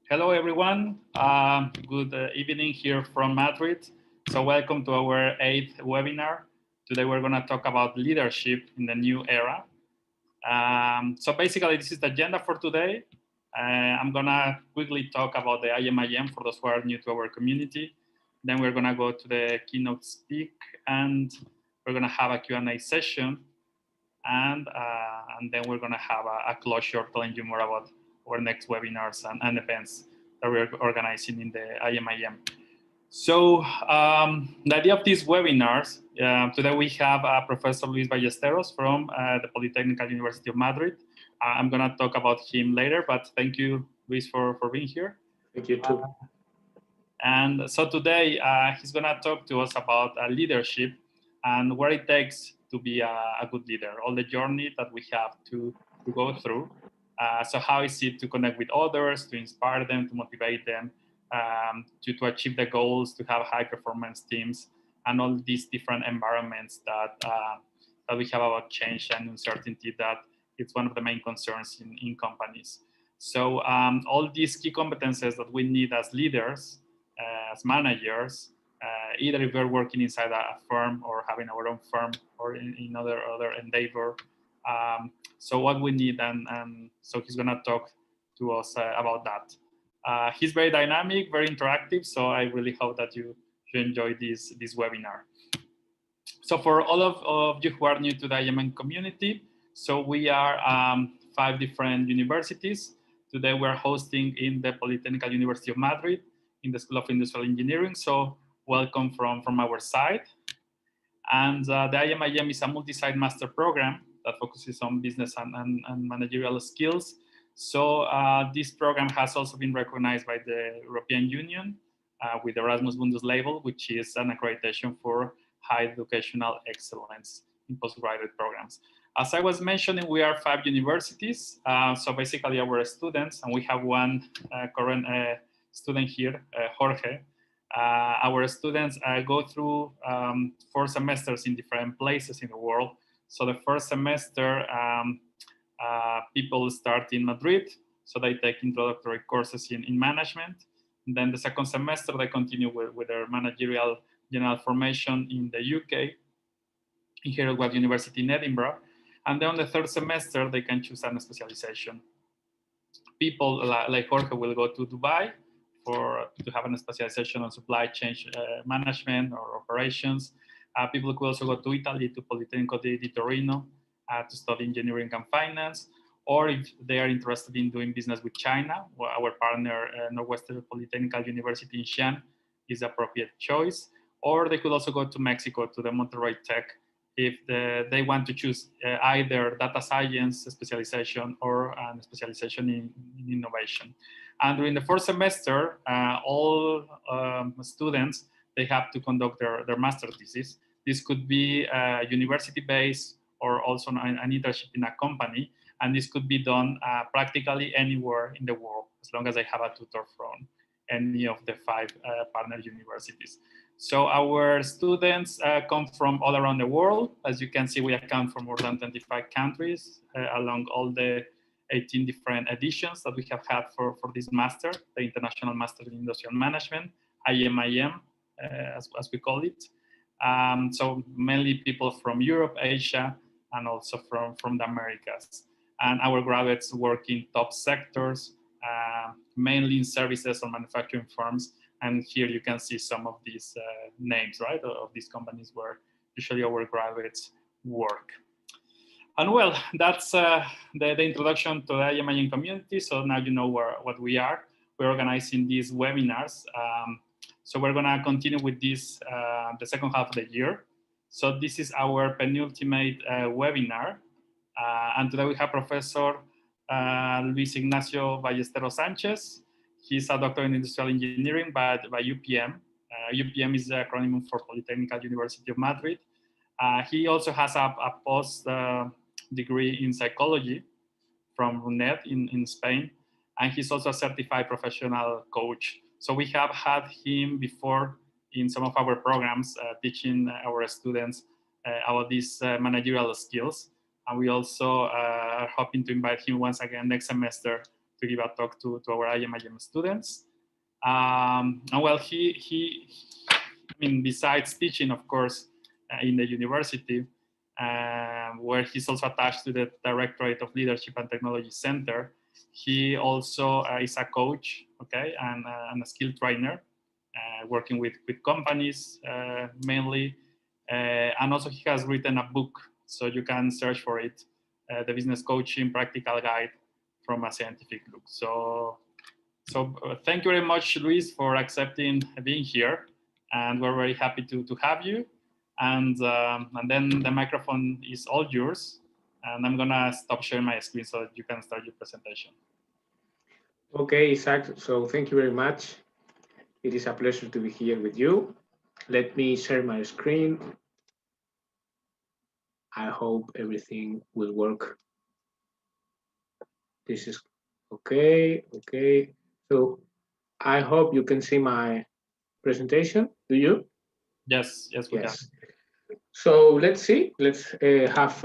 Hello, everyone. Good evening here from Madrid. So welcome to our 8th webinar. Today we're going to talk about leadership in the new era. So basically, this is the agenda for today. I'm going to quickly talk about the IMIM for those who are new to our community. Then we're going to go to the keynote speak, and we're going to have a Q&A session. And then we're going to have a closure telling you more about our next webinars and events that we're organizing in the IMIM. So the idea of these webinars, today we have Professor Luis Ballesteros from the Polytechnic University of Madrid. I'm going to talk about him later, but thank you, Luis, for being here. Thank you too. And so today he's going to talk to us about leadership and what it takes to be a good leader, all the journey that we have to go through. So how is it to connect with others, to inspire them, to motivate them, to achieve the goals, to have high performance teams, and all these different environments that we have about change and uncertainty, that it's one of the main concerns in companies. So all these key competences that we need as leaders, as managers, either if we're working inside a firm or having our own firm or in other endeavor. So what we need, and so he's going to talk to us about that. He's very dynamic, very interactive, so I really hope that you enjoy this webinar. So for all of you who are new to the IMN community, so we are 5 different universities. Today we're hosting in the Polytechnic University of Madrid in the School of Industrial Engineering. So welcome from our side. And the IMIM is a multi-site master program that focuses on business and managerial skills. So this program has also been recognized by the European Union with the Erasmus Mundus label, which is an accreditation for high educational excellence in postgraduate programs. As I was mentioning, we are 5 universities. So basically our students, and we have one current student here, Jorge. Our students go through 4 semesters in different places in the world. So the first semester, people start in Madrid, so they take introductory courses in management. And then the second semester, they continue with their managerial general formation in the UK, in Editorial University in Edinburgh. And then on the third semester, they can choose a specialization. People like Jorge will go to Dubai to have a specialization on supply chain management or operations. People could also go to Italy, to Polytechnico di Torino, to study engineering and finance. Or if they are interested in doing business with China, our partner, Northwestern Polytechnic University in Xi'an, is the appropriate choice. Or they could also go to Mexico, to the Monterrey Tech, if they want to choose either data science specialization or a specialization in innovation. And during the first semester, all students, they have to conduct their master thesis. This could be university-based or also an internship in a company. And this could be done practically anywhere in the world, as long as they have a tutor from any of the 5 partner universities. So our students come from all around the world. As you can see, we account for more than 25 countries along all the 18 different editions that we have had for this master, the International Master in Industrial Management, IMIM, as we call it. So mainly people from Europe, Asia, and also from the Americas. And our graduates work in top sectors, mainly in services or manufacturing firms. And here you can see some of these names, right, of these companies where usually our graduates work. And well, that's the introduction to the IMIM community. So now you know what we are. We're organizing these webinars. So we're gonna continue with this the second half of the year. So this is our penultimate webinar. And today we have Professor Luis Ignacio Ballesteros Sánchez. He's a doctor in industrial engineering by UPM. UPM is the acronym for Polytechnic University of Madrid. He also has a post degree in psychology from UNED in Spain. And he's also a certified professional coach. So we have had him before in some of our programs teaching our students about these managerial skills. And we also are hoping to invite him once again next semester give a talk to our IMIM students. And well, I mean, besides teaching, of course, in the university, where he's also attached to the Directorate of Leadership and Technology Center, he also is a coach, okay, and a skill trainer, working with companies mainly. And also he has written a book, so you can search for it, The Business Coaching Practical Guide from a Scientific Look. So thank you very much, Luis, for accepting being here. And we're very happy to have you. And then the microphone is all yours. And I'm gonna stop sharing my screen so that you can start your presentation. Okay, Isaac, so thank you very much. It is a pleasure to be here with you. Let me share my screen. I hope everything will work. This is okay, okay. So I hope you can see my presentation. Do you? Yes, we can. So let's see. Let's have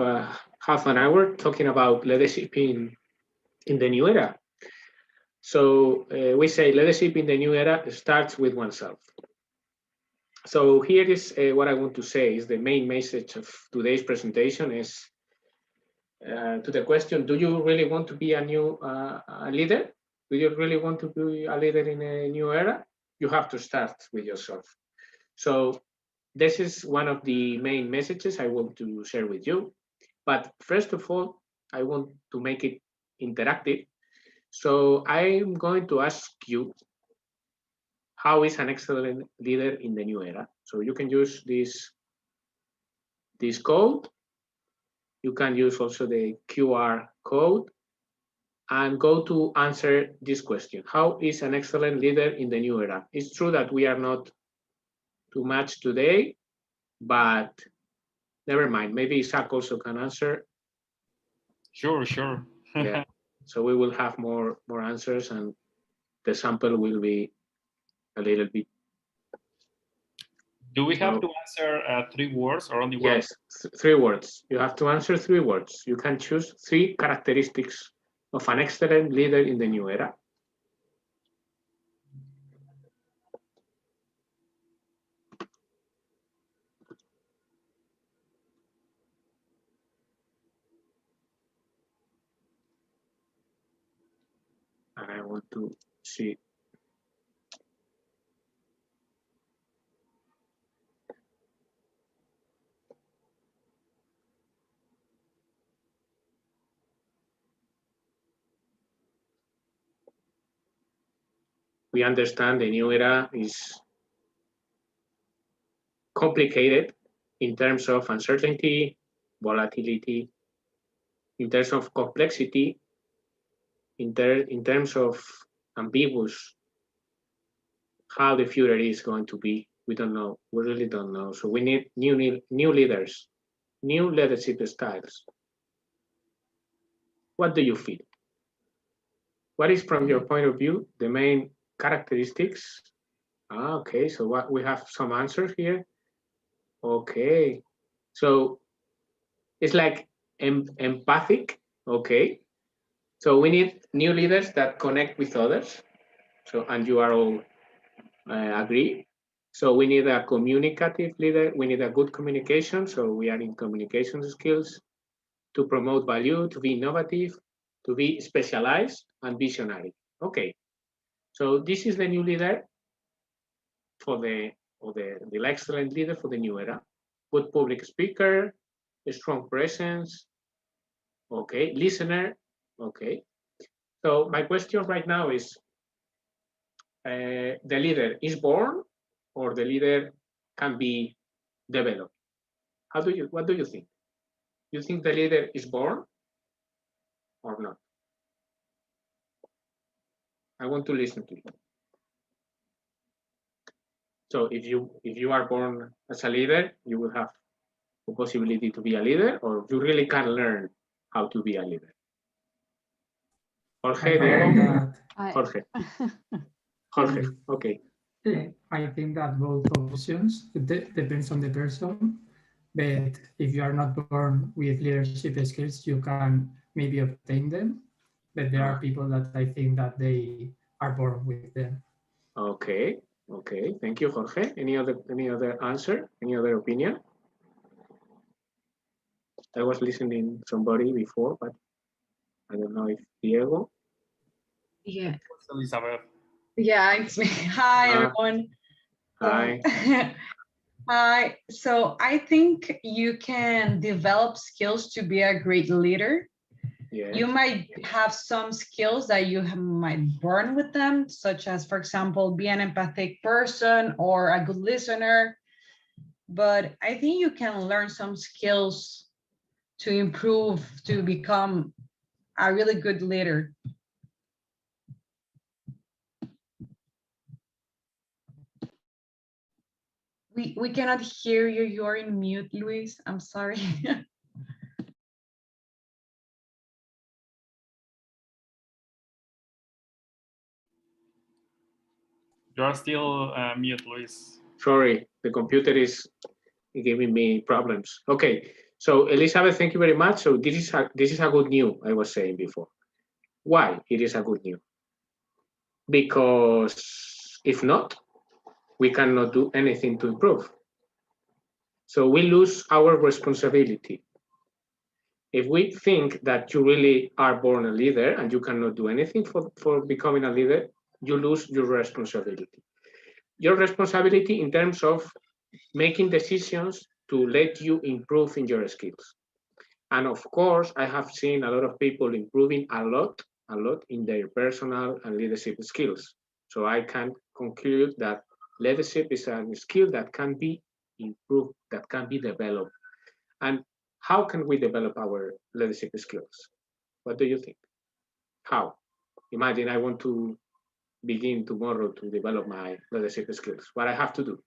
half an hour talking about leadership in the new era. So we say leadership in the new era starts with oneself. So here is what I want to say is the main message of today's presentation is to the question, do you really want to be a new leader? Do you really want to be a leader in a new era? You have to start with yourself. So this is one of the main messages I want to share with you. But first of all, I want to make it interactive. So I'm going to ask you, how is an excellent leader in the new era? So you can use this code. You can use also the QR code and go to answer this question. How is an excellent leader in the new era? It's true that we are not too much today, but never mind. Maybe Isaac also can answer. Sure. Yeah. So we will have more answers, and the sample will be a little bit. Do we have to answer 3 words or only one? Yes, 3 words. You have to answer 3 words. You can choose 3 characteristics of an excellent leader in the new era. And I want to see. We understand the new era is complicated in terms of uncertainty, volatility, in terms of complexity, in terms of ambiguous, how the future is going to be. We don't know. We really don't know. So we need new leaders, new leadership styles. What do you feel? What is, from your point of view, the main characteristics? Okay, so what we have some answers here. Okay, so it's like empathic. Okay, so we need new leaders that connect with others. So, and you are all agree. So we need a communicative leader. We need a good communication. So we are in communication skills to promote value, to be innovative, to be specialized and visionary. Okay, so this is the new leader for the excellent leader for the new era. Good public speaker, a strong presence. Okay, listener. Okay, so my question right now is: the leader is born, or the leader can be developed? What do you think? You think the leader is born or not? I want to listen to you. So if you are born as a leader, you will have the possibility to be a leader, or you really can learn how to be a leader. Jorge, Jorge, okay. I think that both options, it depends on the person, but if you are not born with leadership skills, you can maybe obtain them. but there are people that I think that they are born with them. Okay, okay. Thank you, Jorge. Any other answer? Any other opinion? I was listening to somebody before, but I don't know if Diego. Yeah. Elizabeth. Yeah, it's me. Hi, everyone. Hi. Hi. So I think you can develop skills to be a great leader. Yes. You might have some skills that you might born with them, such as, for example, be an empathic person or a good listener. But I think you can learn some skills to improve, to become a really good leader. We cannot hear you. You're in mute, Luis. I'm sorry. You're still mute, Luis. Sorry, the computer is giving me problems. Okay, so Elizabeth, thank you very much. So this is a good news, I was saying before. Why it is a good news? Because if not, we cannot do anything to improve. So we lose our responsibility. If we think that you really are born a leader and you cannot do anything for becoming a leader, you lose your responsibility. Your responsibility in terms of making decisions to let you improve in your skills. And of course, I have seen a lot of people improving a lot in their personal and leadership skills. So I can conclude that leadership is a skill that can be improved, that can be developed. And how can we develop our leadership skills? What do you think? How? Imagine I want to begin tomorrow to develop my leadership skills. What I have to do?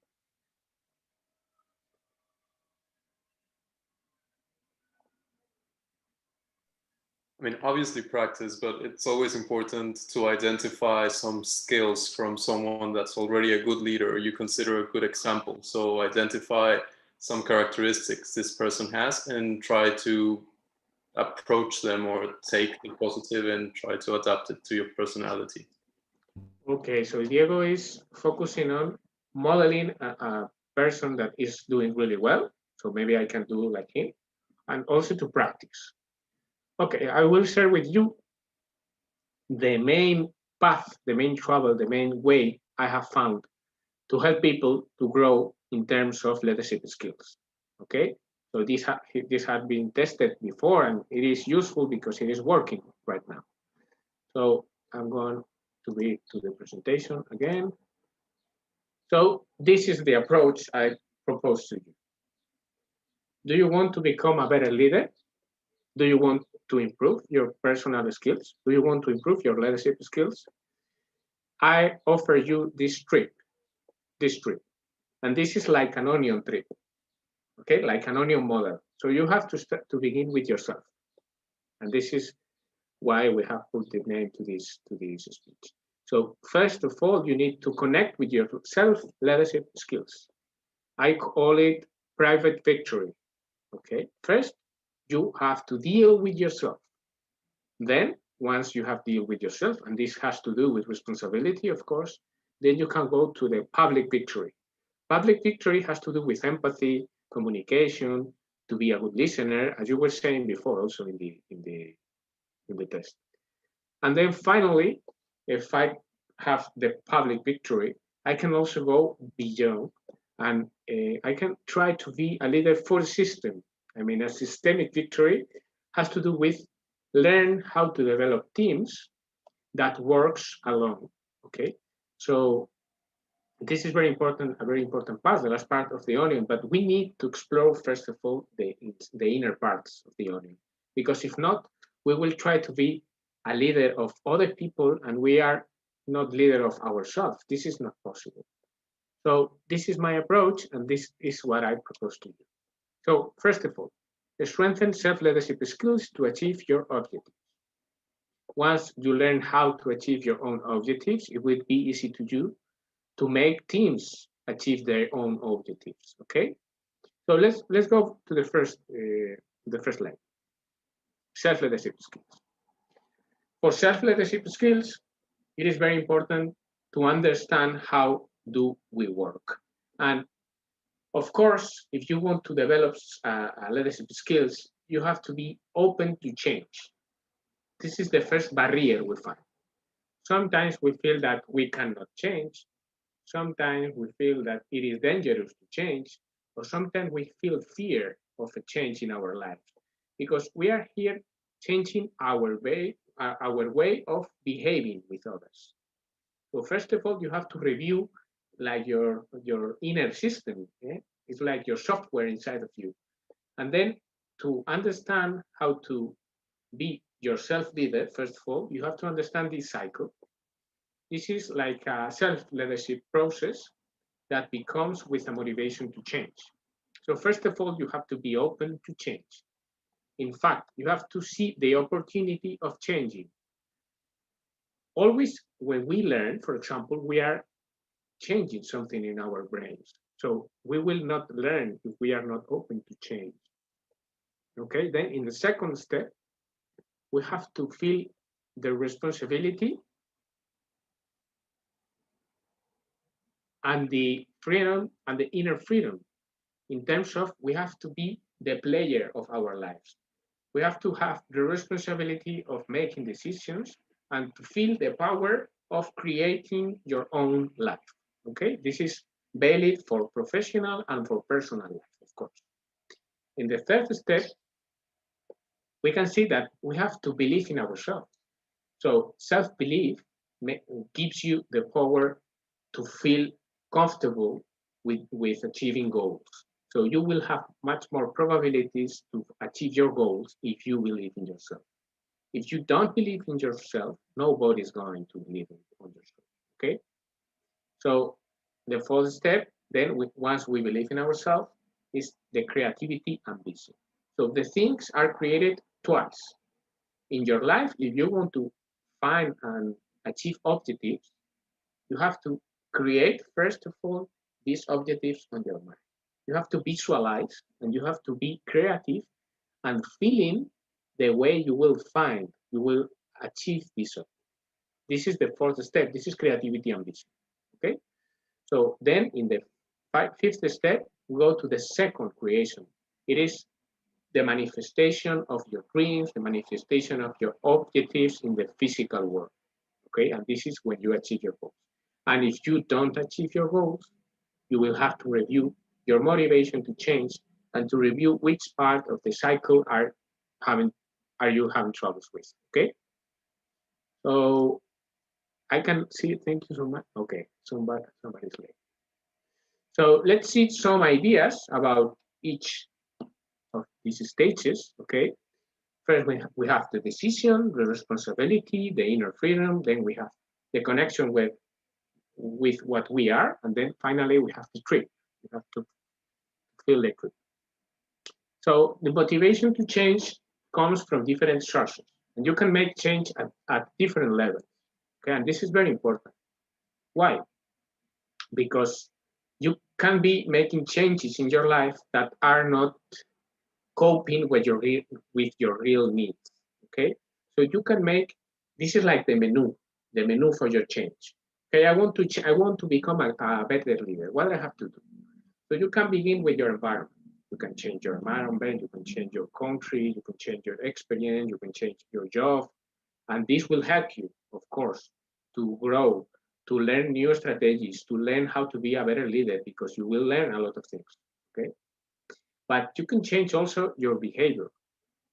I mean, obviously practice, but it's always important to identify some skills from someone that's already a good leader, you consider a good example. So identify some characteristics this person has and try to approach them or take the positive and try to adapt it to your personality. Okay, so Diego is focusing on modeling a person that is doing really well. So maybe I can do like him, and also to practice. Okay, I will share with you the main path, the main trouble, the main way I have found to help people to grow in terms of leadership skills. Okay, so this has been tested before and it is useful because it is working right now. So I'm going to read to the presentation again. So this is the approach I propose to you. Do you want to become a better leader? Do you want to improve your personal skills? Do you want to improve your leadership skills? I offer you this trip. And this is like an onion trip, okay? Like an onion model. So you have to start to begin with yourself. And this is why we have put the name to this speech. So first of all, you need to connect with your self-leadership skills. I call it private victory, okay? First, you have to deal with yourself. Then, once you have dealt with yourself, and this has to do with responsibility, of course, then you can go to the public victory. Public victory has to do with empathy, communication, to be a good listener, as you were saying before, also in the test. And then finally, if I have the public victory, I can also go beyond, and I can try to be a leader for the system. I mean, a systemic victory has to do with learn how to develop teams that works alone. Okay, so this is very important, a very important part, the last part of the onion, but we need to explore, first of all, the inner parts of the onion, because if not, we will try to be a leader of other people and we are not leader of ourselves. This is not possible. So this is my approach and this is what I propose to you. So first of all, strengthen self-leadership skills to achieve your objectives. Once you learn how to achieve your own objectives, it will be easy to you to make teams achieve their own objectives. Okay, so let's go to the first line. Self-leadership skills. For self-leadership skills, it is very important to understand how do we work. And of course, if you want to develop leadership skills, you have to be open to change. This is the first barrier we find. Sometimes we feel that we cannot change. Sometimes we feel that it is dangerous to change, or sometimes we feel fear of a change in our lives because we are here changing our way of behaving with others. So first of all, you have to review like your inner system. It's like your software inside of you. And then to understand how to be your self-leader, first of all, you have to understand this cycle. This is like a self-leadership process that becomes with a motivation to change. So first of all, you have to be open to change. In fact, you have to see the opportunity of changing. Always when we learn, for example, we are changing something in our brains. So we will not learn if we are not open to change. Okay, then in the second step, we have to feel the responsibility and the freedom and the inner freedom in terms of we have to be the player of our lives. We have to have the responsibility of making decisions and to feel the power of creating your own life. Okay, this is valid for professional and for personal life, of course. In the third step, we can see that we have to believe in ourselves. So self-belief gives you the power to feel comfortable with achieving goals. So you will have much more probabilities to achieve your goals if you believe in yourself. If you don't believe in yourself, nobody's going to believe in yourself, okay? So the fourth step, then once we believe in ourselves, is the creativity and vision. So the things are created twice. In your life, if you want to find and achieve objectives, you have to create, first of all, these objectives on your mind. You have to visualize and you have to be creative and feeling the way you will achieve this. This is the fourth step. This is creativity and vision. Okay. So then in the fifth step, we go to the second creation. It is the manifestation of your dreams, the manifestation of your objectives in the physical world. Okay. And this is when you achieve your goals. And if you don't achieve your goals, you will have to review your motivation to change and to review which part of the cycle are you having troubles with. Okay. So I can see, thank you so much. Okay, somebody's late. So let's see some ideas about each of these stages. Okay. First, we have the decision, the responsibility, the inner freedom. Then we have the connection with what we are. And then finally, we have the trip. We have to feel the trip. So the motivation to change comes from different sources. And you can make change at different levels. Okay, and this is very important. Why? Because you can be making changes in your life that are not coping with your real needs. Okay, so you can make, this is like the menu for your change. Okay, I want to become a better leader. What do I have to do? So you can begin with your environment. You can change your environment, you can change your country, you can change your experience, you can change your job, and this will help you, of course, to grow, to learn new strategies, to learn how to be a better leader, because you will learn a lot of things, okay? But you can change also your behavior,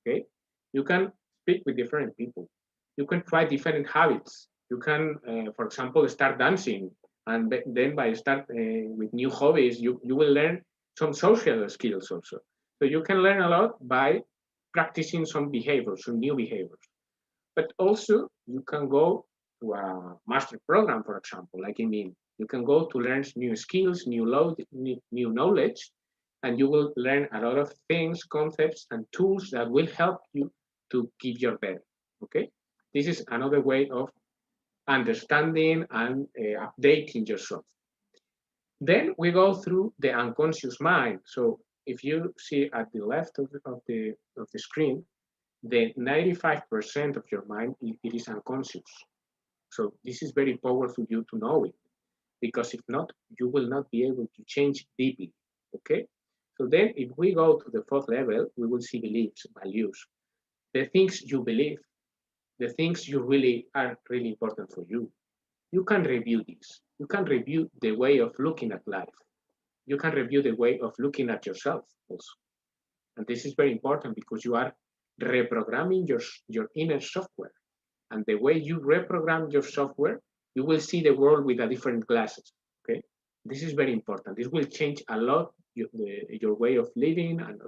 okay? You can speak with different people. You can try different habits. You can, for example, start dancing, and then by start with new hobbies, you will learn some social skills also. So you can learn a lot by practicing some behaviors, some new behaviors. But also you can go to a master program, for example, like in me. You can go to learn new skills, new knowledge, and you will learn a lot of things, concepts, and tools that will help you to give your best. Okay, this is another way of understanding and updating yourself. Then we go through the unconscious mind. So if you see at the left of the screen, the 95% of your mind, it is unconscious. So this is very powerful for you to know it, because if not, you will not be able to change deeply, okay? So then if we go to the fourth level, we will see beliefs, values, the things you believe, the things you really are really important for you. You can review this. You can review the way of looking at life. You can review the way of looking at yourself also. And this is very important because you are reprogramming your inner software. And the way you reprogram your software, you will see the world with a different glasses, okay? This is very important. This will change a lot your way of living and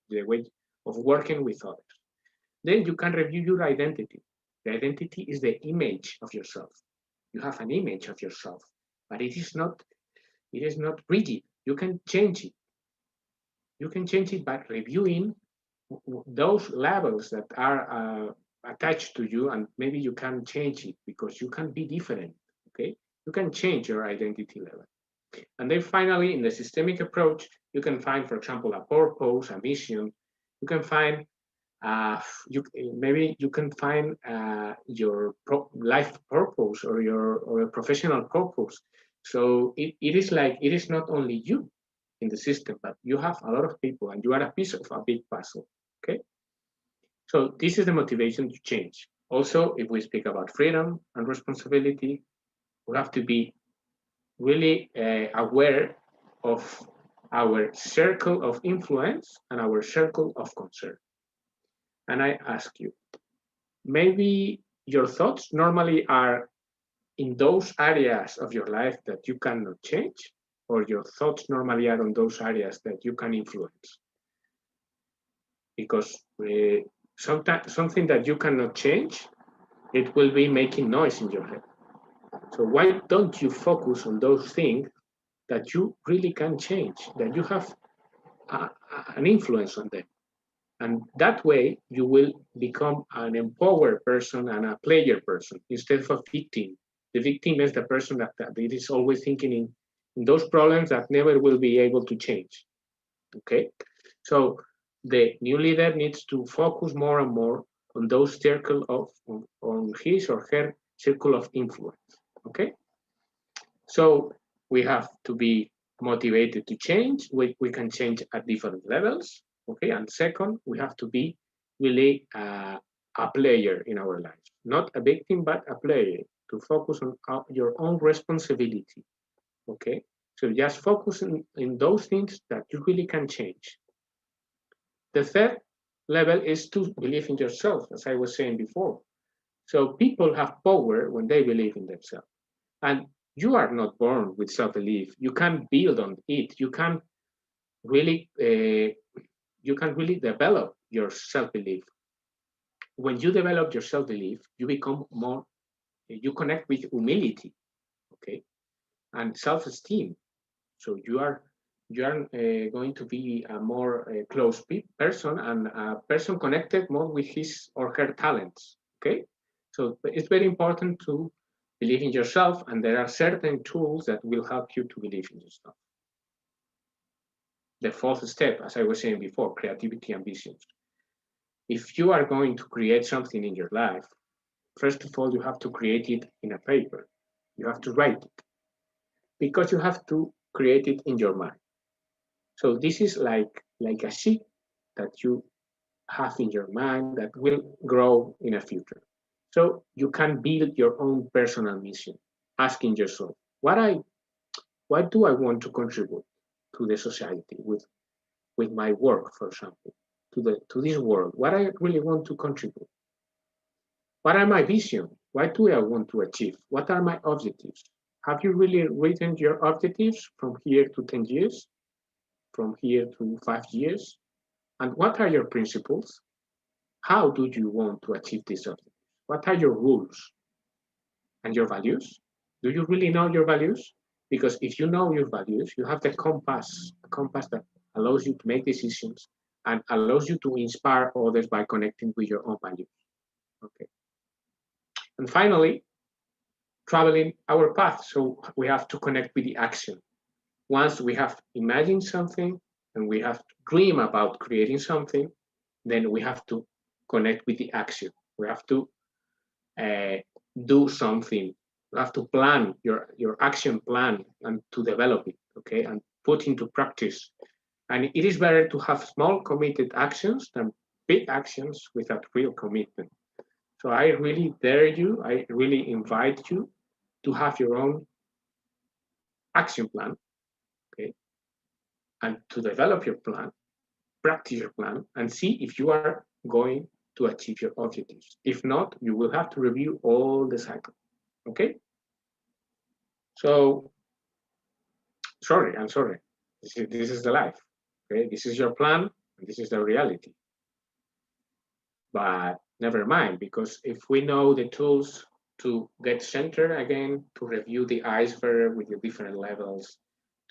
the way of working with others. Then you can review your identity. The identity is the image of yourself. You have an image of yourself, but it is not rigid. You can change it. You can change it by reviewing those labels that are attached to you, and maybe you can change it because you can be different, okay? You can change your identity level. And then finally, in the systemic approach, you can find, for example, a purpose, a mission. You can find, maybe you can find your life purpose or your professional purpose. So it is like, it is not only you in the system, but you have a lot of people and you are a piece of a big puzzle, okay? So this is the motivation to change. Also, if we speak about freedom and responsibility, we have to be really aware of our circle of influence and our circle of concern. And I ask you, maybe your thoughts normally are in those areas of your life that you cannot change, or your thoughts normally are on those areas that you can influence? Because sometimes something that you cannot change, it will be making noise in your head. So why don't you focus on those things that you really can change, that you have an influence on them? And that way you will become an empowered person and a player person instead of a victim. The victim is the person that it is always thinking in those problems that never will be able to change, okay? So the new leader needs to focus more and more on those circle of, on his or her circle of influence, okay? So we have to be motivated to change. We can change at different levels, okay? And second, we have to be really a player in our lives, not a victim, but a player, to focus on your own responsibility, okay? So just focus in those things that you really can change. The third level is to believe in yourself, as I was saying before. So people have power when they believe in themselves. And you are not born with self-belief. You can build on it. You can really develop your self-belief. When you develop your self-belief, you become more, you connect with humility, okay, and self-esteem. So you are going to be a more close person and a person connected more with his or her talents, okay? So it's very important to believe in yourself, and there are certain tools that will help you to believe in yourself. The fourth step, as I was saying before, creativity and visions. If you are going to create something in your life, first of all, you have to create it in a paper. You have to write it, because you have to create it in your mind. So this is like a seed that you have in your mind that will grow in the future. So you can build your own personal mission, asking yourself, what do I want to contribute to the society with my work, for example, to this world? What I really want to contribute? What are my visions? What do I want to achieve? What are my objectives? Have you really written your objectives from here to 10 years? From here to 5 years? And what are your principles? How do you want to achieve these objectives? What are your rules and your values? Do you really know your values? Because if you know your values, you have the compass, a compass that allows you to make decisions and allows you to inspire others by connecting with your own values. Okay. And finally, traveling our path. So we have to connect with the action. Once we have imagined something and we have to dream about creating something, then we have to connect with the action. We have to do something. You have to plan your action plan and to develop it, okay, and put into practice. And it is better to have small committed actions than big actions without real commitment. So I really dare you, I really invite you to have your own action plan, okay, and to develop your plan, practice your plan, and see if you are going to achieve your objectives. If not, you will have to review all the cycle, okay? So, I'm sorry. This is the life, okay? This is your plan, and this is the reality. But never mind, because if we know the tools to get centered again, to review the iceberg with your different levels,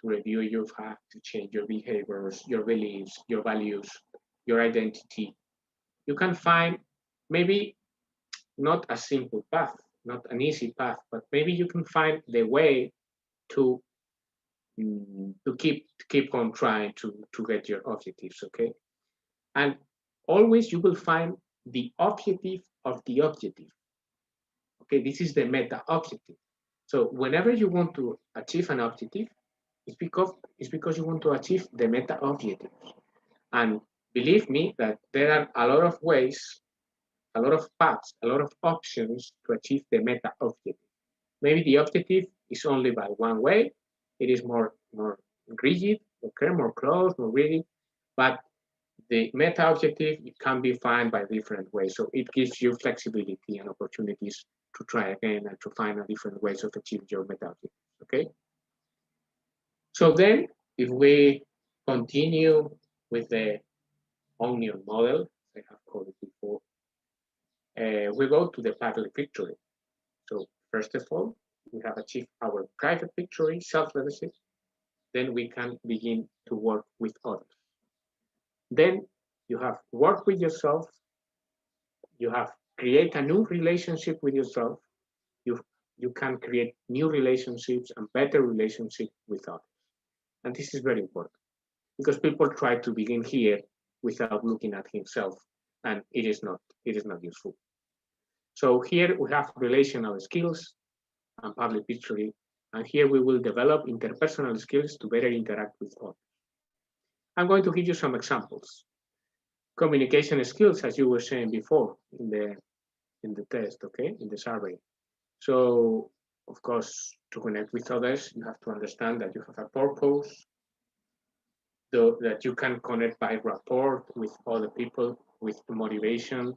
to review your fact, to change your behaviors, your beliefs, your values, your identity, you can find maybe not a simple path, not an easy path, but maybe you can find the way to keep on trying to get your objectives, okay? And always you will find the objective of the objective. Okay, this is the meta objective. So whenever you want to achieve an objective, it's because you want to achieve the meta objective. And believe me that there are a lot of ways, a lot of paths, a lot of options to achieve the meta objective. Maybe the objective is only by one way. It is more rigid, okay, more close, more rigid, but the meta objective, it can be defined by different ways. So it gives you flexibility and opportunities to try again and to find a different ways of achieving your meta objective, okay? So then if we continue with the onion model, I have called it before, we go to the public victory. So first of all, we have achieved our private victory, self-leadership. Then we can begin to work with others. Then you have worked with yourself. You have create a new relationship with yourself. You can create new relationships and better relationships with others. And this is very important because people try to begin here without looking at himself, and it is not useful. So here we have relational skills and public victory, and here we will develop interpersonal skills to better interact with others. I'm going to give you some examples. Communication skills, as you were saying before in the test, okay, in the survey. So, of course, to connect with others, you have to understand that you have a purpose, that you can connect by rapport with other people, with motivation.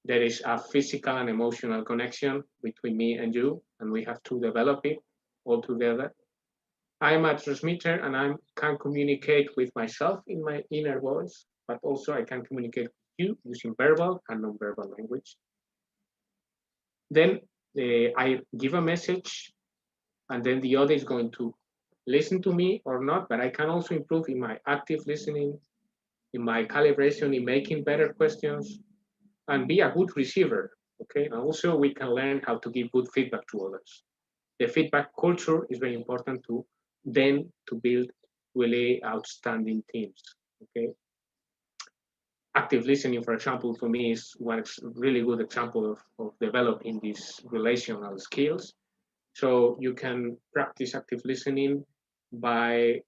There is a physical and emotional connection between me and you, and we have to develop it all together. I'm a transmitter and I can communicate with myself in my inner voice, but also I can communicate with you using verbal and non-verbal language. Then I give a message and then the other is going to listen to me or not, but I can also improve in my active listening, in my calibration, in making better questions, and be a good receiver, okay? And also we can learn how to give good feedback to others. The feedback culture is very important to build really outstanding teams, okay? Active listening, for example, for me is one really good example of developing these relational skills. So you can practice active listening by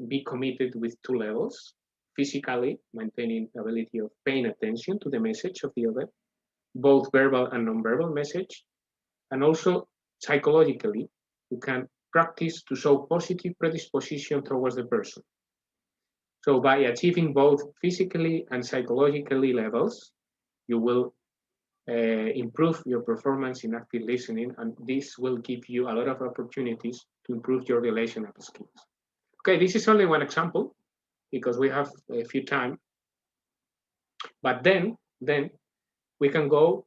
be committed with two levels. Physically, maintaining the ability of paying attention to the message of the other, both verbal and non-verbal message. And also psychologically, you can practice to show positive predisposition towards the person. So by achieving both physically and psychologically levels, you will improve your performance in active listening, and this will give you a lot of opportunities to improve your relational skills. Okay, this is only one example because we have a few time, but then we can go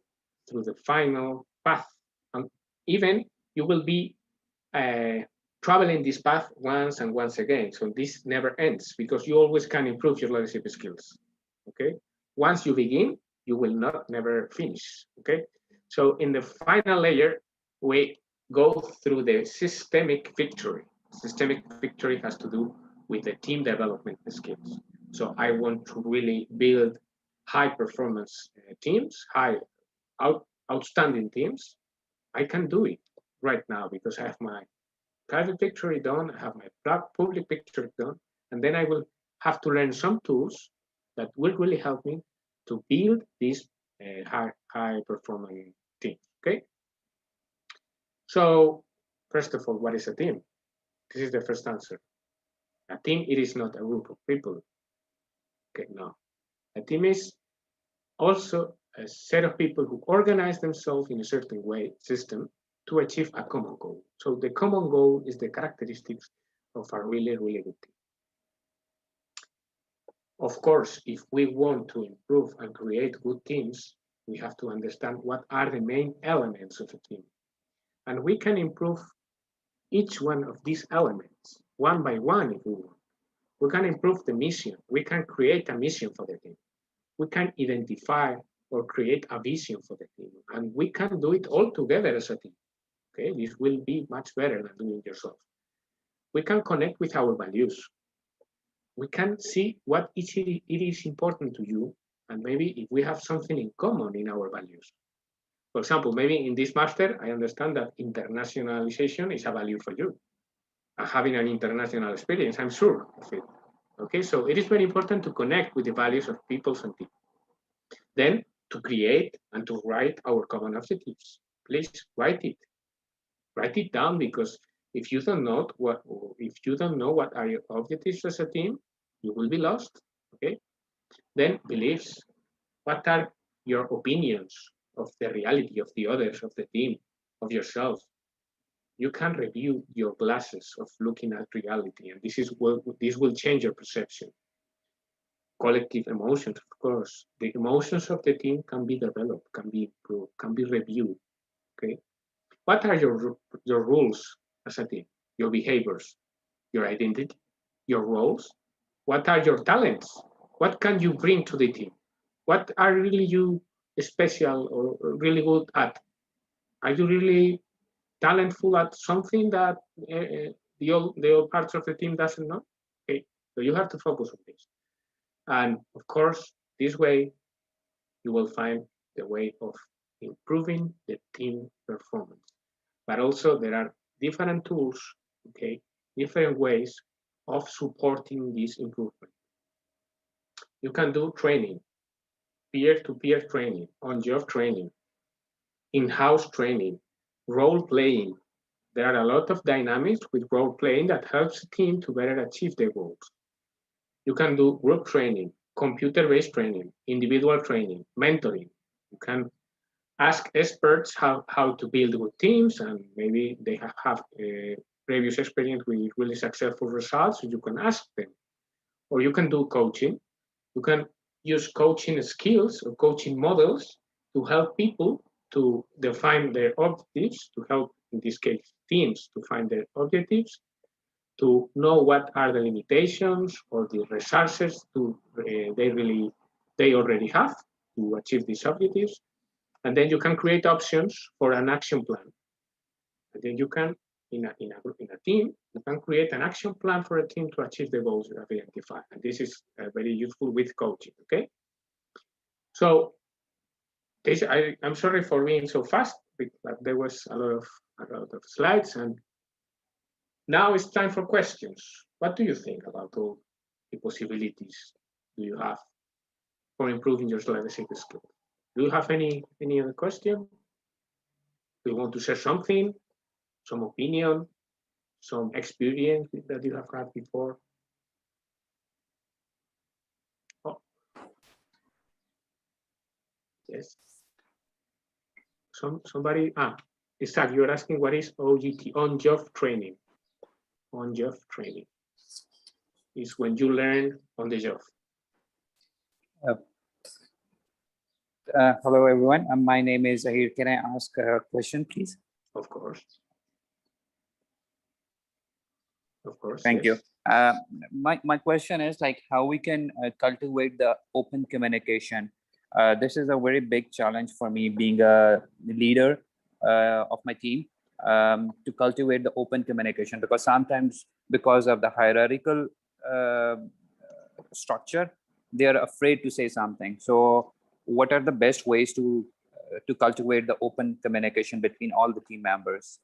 through the final path, and even you will be traveling this path once and once again. So this never ends because you always can improve your leadership skills. Okay, once you begin, you will not never finish. Okay, so in the final layer, we go through the systemic victory. Systemic victory has to do with the team development skills. So I want to really build high performance teams, outstanding teams, I can do it right now because I have my private picture done, I have my public picture done, and then I will have to learn some tools that will really help me to build this high performing team. Okay. So first of all, what is a team? This is the first answer. A team, it is not a group of people. Okay, no. A team is also a set of people who organize themselves in a certain way, system, to achieve a common goal. So the common goal is the characteristics of a really, really good team. Of course, if we want to improve and create good teams, we have to understand what are the main elements of a team. And we can improve each one of these elements one by one if we want. We can improve the mission. We can create a mission for the team. We can identify or create a vision for the team. And we can do it all together as a team. Okay, this will be much better than doing it yourself. We can connect with our values. We can see what it is important to you, and maybe if we have something in common in our values. For example, maybe in this master, I understand that internationalization is a value for you. And having an international experience, I'm sure of it. Okay, so it is very important to connect with the values of peoples and people. Then to create and to write our common objectives. Please write it. Write it down, because if you don't know what are your objectives as a team, you will be lost. Okay. Then beliefs. What are your opinions of the reality of the others, of the team, of yourself? You can review your glasses of looking at reality, and this will change your perception. Collective emotions, of course. The emotions of the team can be developed, can be improved, can be reviewed. Okay. What are your rules as a team? Your behaviors, your identity, your roles? What are your talents? What can you bring to the team? What are really you special or really good at? Are you really talentful at something that the all parts of the team doesn't know? Okay, so you have to focus on this. And of course, this way, you will find the way of improving the team performance. But also there are different tools, okay, different ways of supporting this improvement. You can do training, peer-to-peer training, on-job training, in-house training, role-playing. There are a lot of dynamics with role-playing that helps a team to better achieve their goals. You can do group training, computer-based training, individual training, mentoring. You can ask experts how to build good teams, and maybe they have previous experience with really successful results, so you can ask them. Or you can do coaching. You can use coaching skills or coaching models to help people to define their objectives, to help, in this case, teams to find their objectives, to know what are the limitations or the resources they already have to achieve these objectives. And then you can create options for an action plan. And then you can, in a team, you can create an action plan for a team to achieve the goals you have identified. And this is very useful with coaching, okay? So I'm sorry for being so fast, but there was a lot of slides, and now it's time for questions. What do you think about all the possibilities do you have for improving your leadership skills? Do you have any other question? Do you want to share something, some opinion, some experience that you have had before? Oh. Yes. Somebody, Isaac, you're asking what is OJT, on-job training. On-job training is when you learn on the job. Hello, everyone. My name is Zahir. Can I ask a question, please? Of course. Of course. Thank yes. you. My question is like how we can cultivate the open communication. This is a very big challenge for me, being a leader of my team, to cultivate the open communication, because sometimes because of the hierarchical structure, they are afraid to say something. So what are the best ways to cultivate the open communication between all the team members?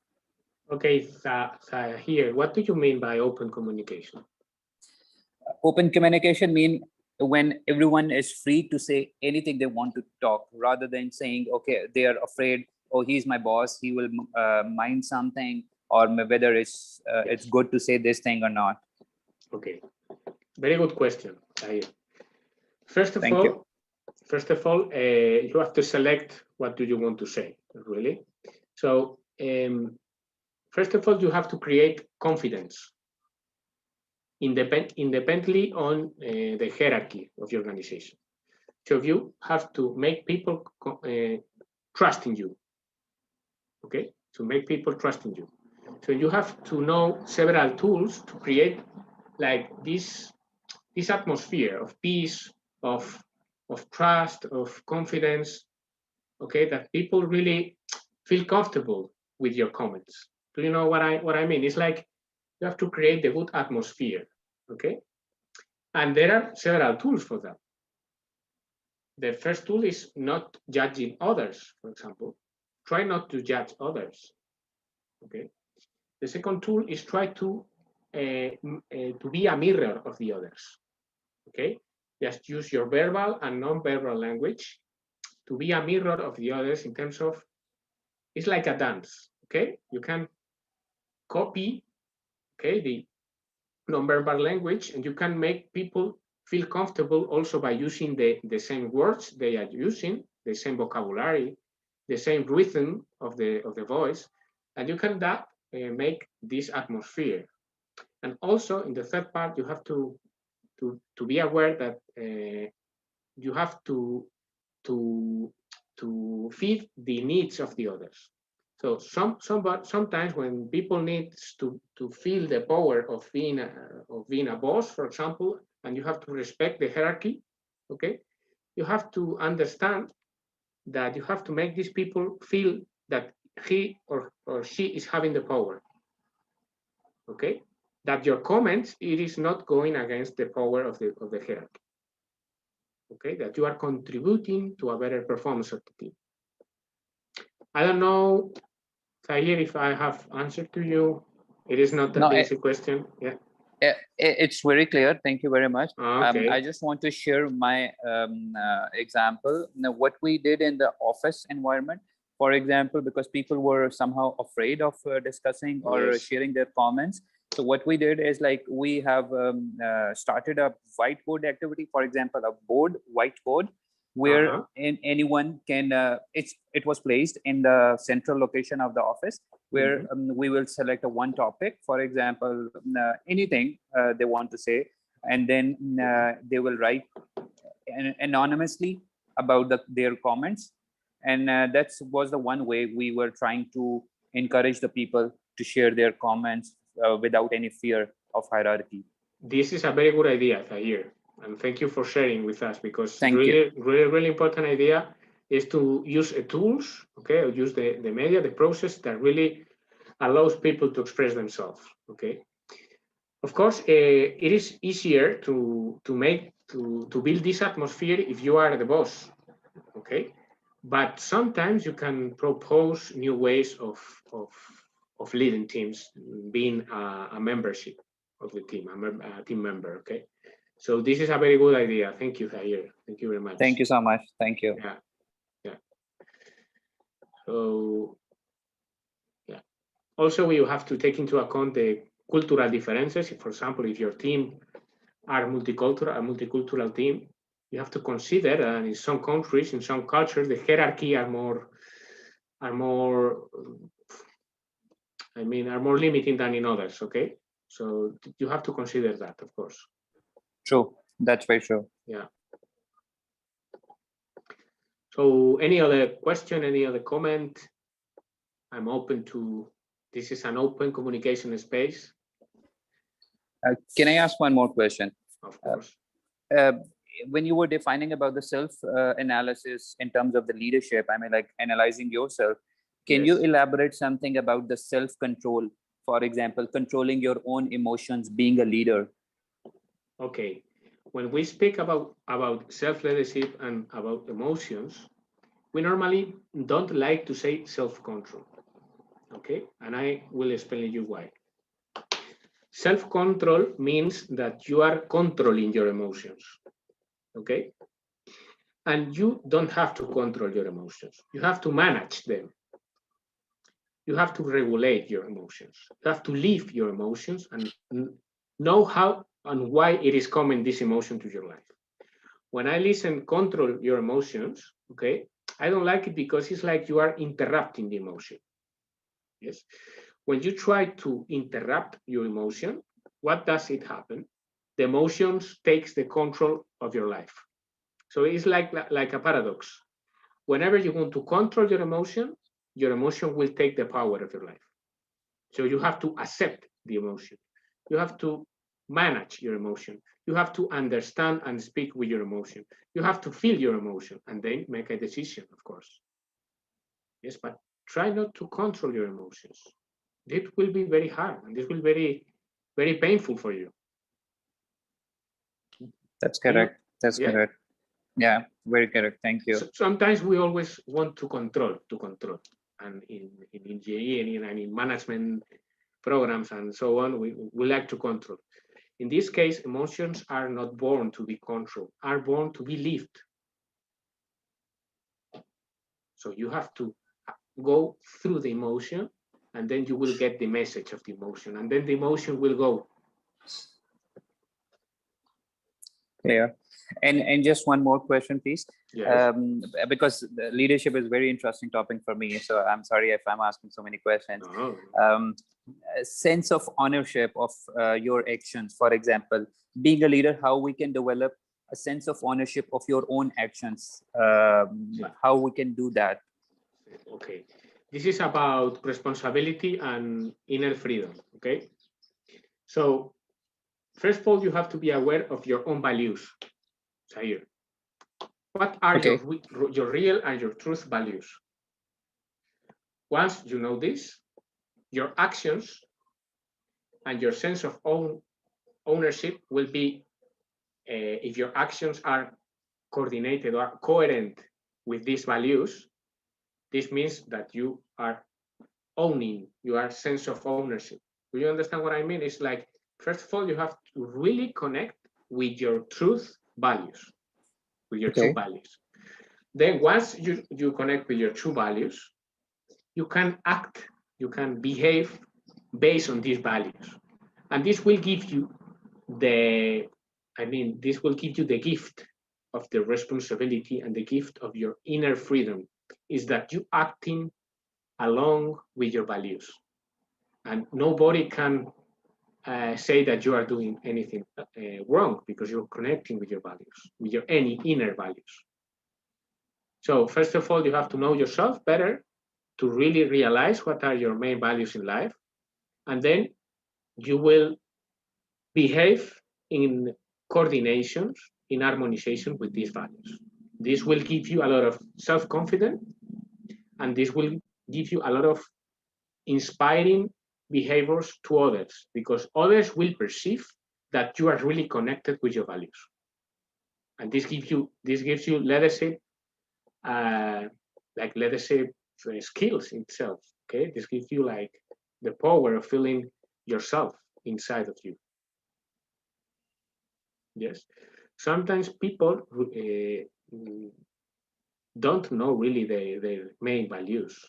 Okay, here, what do you mean by open communication? Open communication mean when everyone is free to say anything they want to talk, rather than saying, okay, they are afraid, oh, he's my boss, he will mind something, or whether it's good to say this thing or not. Okay, very good question. First of Thank all, you have to select what do you want to say, really. So first of all, you have to create confidence independently on the hierarchy of the organization. So you have to make people trust in you, okay? To make people trust in you. So you have to know several tools to create like this atmosphere of peace, of trust, of confidence, okay, that people really feel comfortable with your comments. Do you know what I mean? It's like you have to create the good atmosphere, okay? And there are several tools for that. The first tool is not judging others, for example. Try not to judge others, okay? The second tool is try to be a mirror of the others, okay? Just use your verbal and non-verbal language to be a mirror of the others in terms of, it's like a dance, okay? You can copy, okay, the non-verbal language, and you can make people feel comfortable also by using the same words they are using, the same vocabulary, the same rhythm of the voice, and you can make this atmosphere. And also in the third part, you have to be aware that you have to feed the needs of the others. So sometimes when people need to feel the power of being a boss, for example, and you have to respect the hierarchy, okay, you have to understand that you have to make these people feel that he or she is having the power, okay, that your comments, it is not going against the power of the hierarchy, okay, that you are contributing to a better performance of the team. I don't know, Tahir, if I have answered to you. It is not a basic question. Yeah. It's very clear. Thank you very much. Okay. I just want to share my example. Now, what we did in the office environment, for example, because people were somehow afraid of discussing or sharing their comments. So what we did is like we have started a whiteboard activity, for example, a board whiteboard, where anyone can, it was placed in the central location of the office, where we will select one topic, for example, anything they want to say, and then they will write anonymously about their comments. And that was the one way we were trying to encourage the people to share their comments without any fear of hierarchy. This is a very good idea, Tahir. And thank you for sharing with us, because really important idea is to use tools, okay, or use the media, the process that really allows people to express themselves, okay. Of course, it is easier to build this atmosphere if you are the boss, okay. But sometimes you can propose new ways of leading teams, being a membership of the team, a team member, okay. So this is a very good idea. Thank you, Tahir. Thank you very much. Thank you so much. Thank you. Yeah. So, yeah. Also, you have to take into account the cultural differences. For example, if your team are a multicultural team, you have to consider that in some countries, in some cultures, the hierarchy are more limiting than in others. Okay, so you have to consider that, of course. True. That's very true. Yeah. So any other question, any other comment? I'm open to, this is an open communication space. Can I ask one more question? Of course. When you were defining about the self-analysis in terms of the leadership, I mean, like analyzing yourself, can you elaborate something about the self-control? For example, controlling your own emotions, being a leader. Okay. when we speak about self-leadership and about emotions, we normally don't like to say self-control, okay? And I will explain you why. Self-control means that you are controlling your emotions, okay? And you don't have to control your emotions. You have to manage them. You have to regulate your emotions. You have to live your emotions and know how and why it is coming, this emotion, to your life. When I listen, control your emotions, okay, I don't like it because it's like you are interrupting the emotion. Yes. When you try to interrupt your emotion, what does it happen? The emotions takes the control of your life. So it's like a paradox. Whenever you want to control your emotion will take the power of your life. So you have to accept the emotion. You have to manage your emotion. You have to understand and speak with your emotion. You have to feel your emotion and then make a decision, of course. Yes, but try not to control your emotions. It will be very hard and this will be very painful for you. That's correct. That's yeah. correct. Yeah, very correct. Thank you. So sometimes we always want to control. And in engineering and in management programs and so on, we like to control. In this case, emotions are not born to be controlled, are born to be lived. So you have to go through the emotion and then you will get the message of the emotion and then the emotion will go. Clear. And just one more question, please. Yes. Because leadership is a very interesting topic for me. So I'm sorry if I'm asking so many questions. No. A sense of ownership of your actions, for example, being a leader, how we can develop a sense of ownership of your own actions, how we can do that. Okay. This is about responsibility and inner freedom, okay? So first of all, you have to be aware of your own values. Zaire. What are your real and your truth values? Once you know this, your actions and your sense of ownership will be, if your actions are coordinated or coherent with these values, this means that you are owning your sense of ownership. Do you understand what I mean? It's like, first of all, you have to really connect with your truth values, with your true values. Then once you connect with your true values, you can act, you can behave based on these values. And this will give you this will give you the gift of the responsibility and the gift of your inner freedom, is that you acting along with your values. And nobody can say that you are doing anything wrong because you're connecting with your values, with your any inner values. So first of all, you have to know yourself better to really realize what are your main values in life. And then you will behave in coordination, in harmonization with these values. This will give you a lot of self-confidence, and this will give you a lot of inspiring behaviors to others, because others will perceive that you are really connected with your values. And this gives you leadership, like leadership skills itself. Okay, this gives you like the power of feeling yourself inside of you. Yes, sometimes people don't know really their main values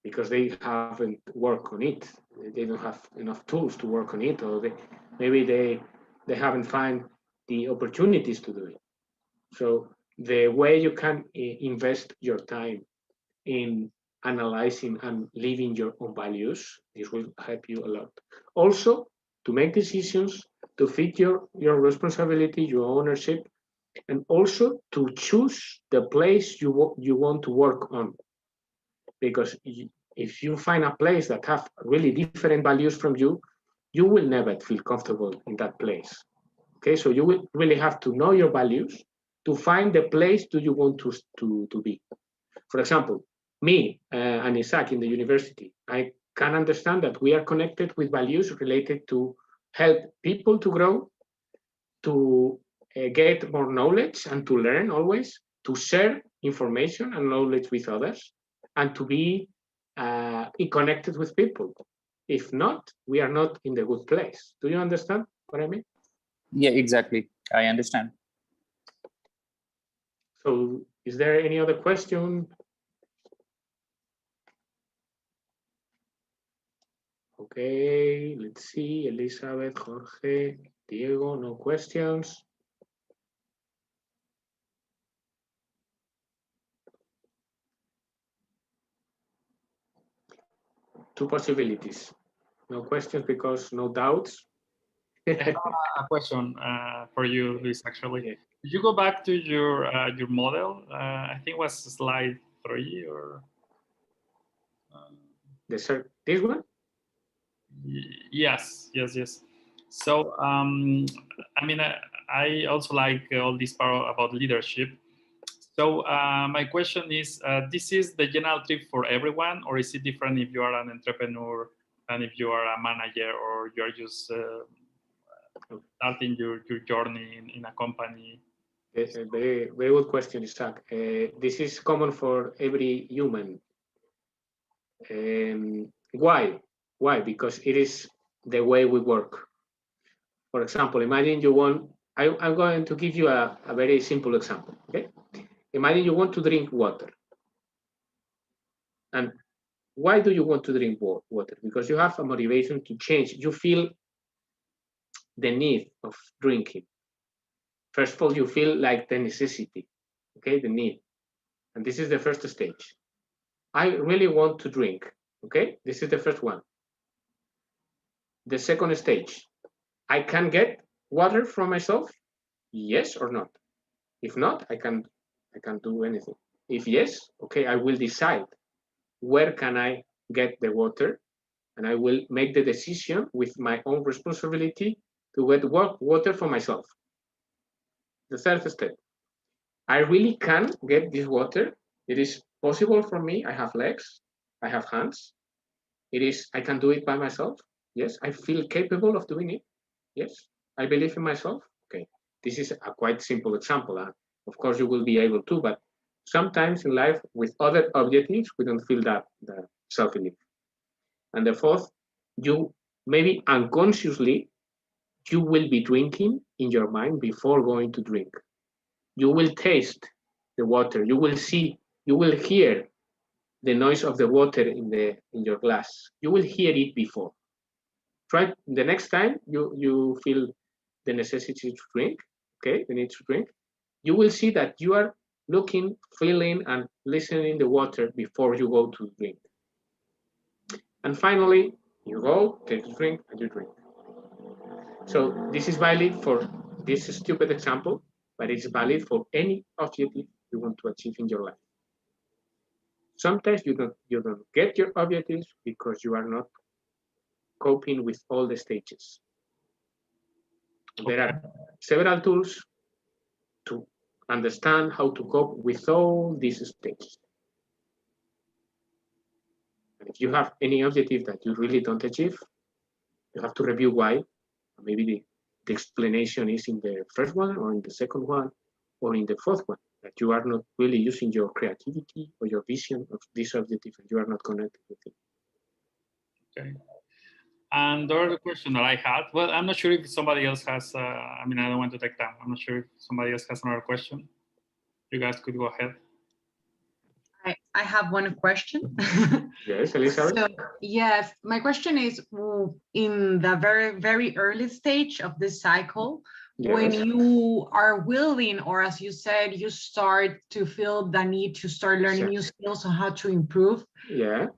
because they haven't worked on it. They don't have enough tools to work on it, or maybe they haven't found the opportunities to do it. So the way you can invest your time in analyzing and living your own values, this will help you a lot. Also, to make decisions, to fit your responsibility, your ownership, and also to choose the place you want to work on. Because if you find a place that have really different values from you, you will never feel comfortable in that place. Okay, so you will really have to know your values to find the place do you want to be. For example, me and Isaac in the university, I can understand that we are connected with values related to help people to grow, to get more knowledge and to learn always, to share information and knowledge with others, and to be connected with people. If not, we are not in the good place. Do you understand what I mean? Yeah, exactly. I understand. So is there any other question? Okay, let's see. Elizabeth, Jorge, Diego, no questions. Two possibilities. No questions because no doubts. I have a question for you, Luis, actually. Yeah. Did you go back to your model? I think it was slide 3 or... This one? Yes. So, I mean, I also like all this part about leadership. So my question is, this is the general tip for everyone, or is it different if you are an entrepreneur and if you are a manager, or you're just starting your journey in a company? Yes, a very good question, Isaac. This is common for every human. Why? Why? Because it is the way we work. For example, imagine you want, I'm going to give you a very simple example, okay? Imagine you want to drink water. And why do you want to drink water? Because you have a motivation to change. You feel the need of drinking. First of all, you feel like the necessity, okay, the need. And this is the first stage. I really want to drink, okay? This is the first one. The second stage, I can get water from myself, yes or not? If not, I can't do anything. If yes, okay, I will decide where can I get the water, and I will make the decision with my own responsibility to get water for myself. The third step, I really can get this water. It is possible for me. I have legs, I have hands. I can do it by myself. Yes, I feel capable of doing it. Yes, I believe in myself. Okay, this is a quite simple example. Of course, you will be able to, but sometimes in life with other objectives, we don't feel that self-belief. And the fourth, you maybe unconsciously, you will be drinking in your mind before going to drink. You will taste the water. You will see, you will hear the noise of the water in your glass. You will hear it before. Try the next time you feel the necessity to drink, okay, the need to drink, you will see that you are looking, feeling, and listening the water before you go to drink. And finally, you go, take a drink, and you drink. So this is valid for this stupid example, but it's valid for any objective you want to achieve in your life. Sometimes you don't get your objectives because you are not coping with all the stages. Okay. There are several tools to understand how to cope with all these stages. And if you have any objective that you really don't achieve, you have to review why. Maybe the explanation is in the first one or in the second one or in the fourth one, that you are not really using your creativity or your vision of this objective and you are not connected with it. Okay. And the other question that I had, well, I'm not sure if somebody else has, I mean, I don't want to take time. I'm not sure if somebody else has another question. You guys could go ahead. I have one question. Yes, Elizabeth. So, yes, my question is, in the very, very early stage of this cycle, yes, when you are willing, or as you said, you start to feel the need to start learning new skills on how to improve. Yeah.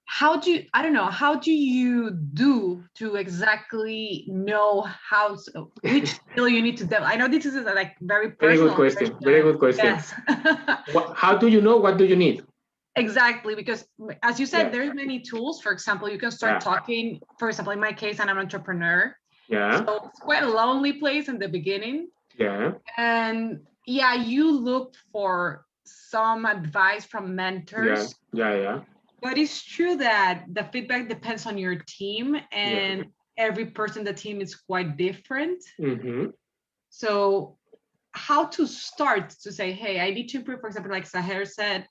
How do you, I don't know, how do you do to exactly know which skill you need to develop? I know this is like very personal. Very good question. Very good question. Yes. How do you know what do you need? Exactly, because as you said, there's many tools. For example, you can start talking, for example, in my case, I'm an entrepreneur. Yeah. So it's quite a lonely place in the beginning. Yeah. And yeah, you look for some advice from mentors. Yeah. But it's true that the feedback depends on your team, and every person in the team is quite different. Mm-hmm. So how to start to say, hey, I need to improve, for example, like Saher said,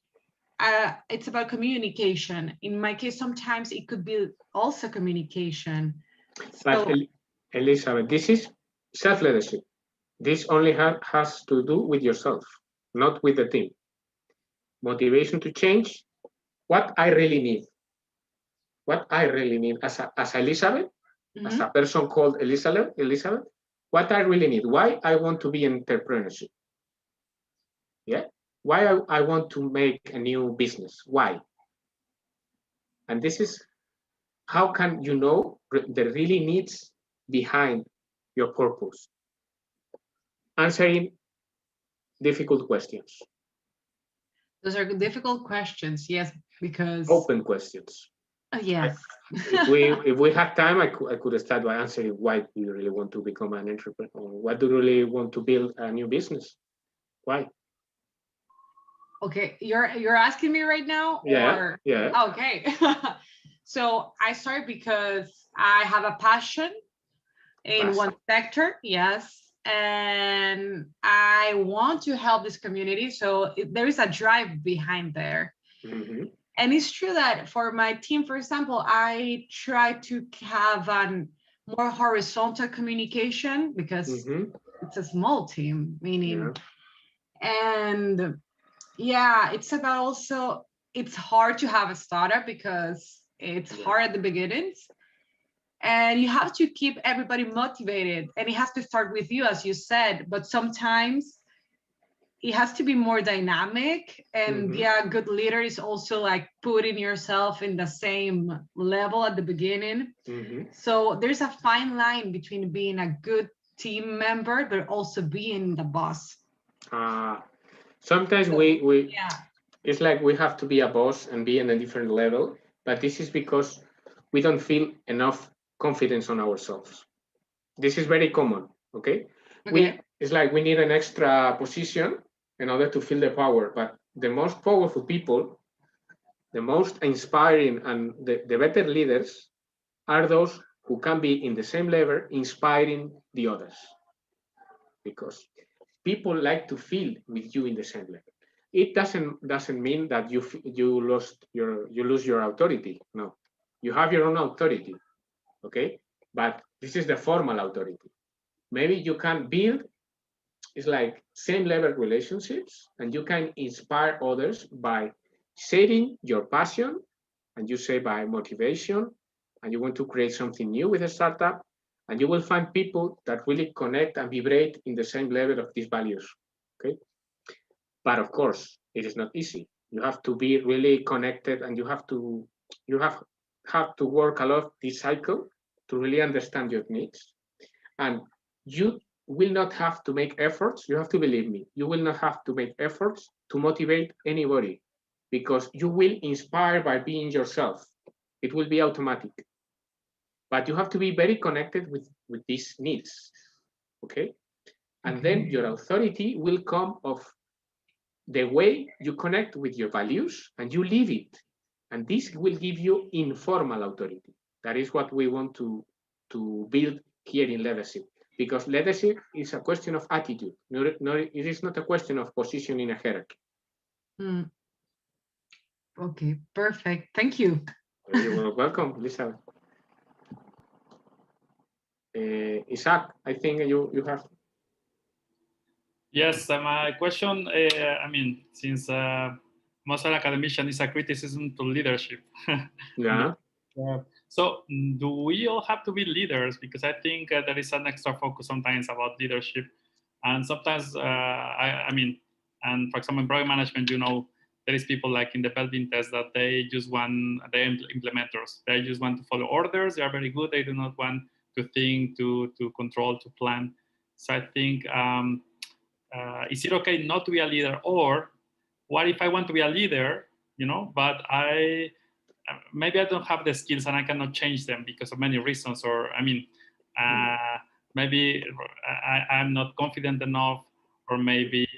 it's about communication. In my case, sometimes it could be also communication. But So, Elizabeth, this is self-leadership. This only has to do with yourself, not with the team. Motivation to change, what I really need. What I really need as Elizabeth, as a person called Elizabeth, what I really need, why I want to be in entrepreneurship. Yeah, why I want to make a new business, why? And this is how can you know the really needs behind your purpose? Answering difficult questions. those are difficult questions, yes, because Open questions. yes. If we had time, I could start by answering why do you really want to become an entrepreneur? Why do you really want to build a new business? Why? Okay, you're asking me right now? Yeah, or yeah. Okay. So I started because I have a passion in one sector, yes, and I want to help this community. So there is a drive behind there. And it's true that for my team, for example, I try to have a more horizontal communication because it's a small team, meaning, and yeah, it's about also, it's hard to have a startup because it's hard at the beginnings. And you have to keep everybody motivated, and it has to start with you, as you said, but sometimes it has to be more dynamic. And yeah, good leader is also like putting yourself in the same level at the beginning. So there's a fine line between being a good team member, but also being the boss. Sometimes it's like we have to be a boss and be in a different level, but this is because we don't feel enough confidence on ourselves. This is very common, okay? It's like we need an extra position in order to feel the power, but the most powerful people, the most inspiring and the better leaders are those who can be in the same level inspiring the others. Because people like to feel with you in the same level. It doesn't mean that you lose your authority. No, you have your own authority, okay? But this is the formal authority. Maybe you can build, it's like same level relationships, and you can inspire others by sharing your passion, and you say by motivation, and you want to create something new with a startup, and you will find people that really connect and vibrate in the same level of these values, okay? But of course, it is not easy. You have to be really connected, and you have to work a lot this cycle to really understand your needs. And you will not have to make efforts. You have to believe me. You will not have to make efforts to motivate anybody because you will inspire by being yourself. It will be automatic. But you have to be very connected with these needs, okay? And then your authority will come of the way you connect with your values and you live it. And this will give you informal authority. That is what we want to build here in leadership. Because leadership is a question of attitude. It is not a question of position in a hierarchy. Okay, perfect. Thank you. You're welcome, Lisa. Isaac, I think you have. Yes, my question, I mean, since most of academician is a criticism to leadership. Yeah. So do we all have to be leaders? Because I think there is an extra focus sometimes about leadership. And sometimes, I mean, and for example, in project management, you know, there is people like in the Belvin test that they just want, they're implementers. They just want to follow orders. They are very good. They do not want to think, to control, to plan. So I think, is it okay not to be a leader? Or what if I want to be a leader, you know, but maybe I don't have the skills and I cannot change them because of many reasons. Or, I mean, maybe I'm not confident enough, or maybe,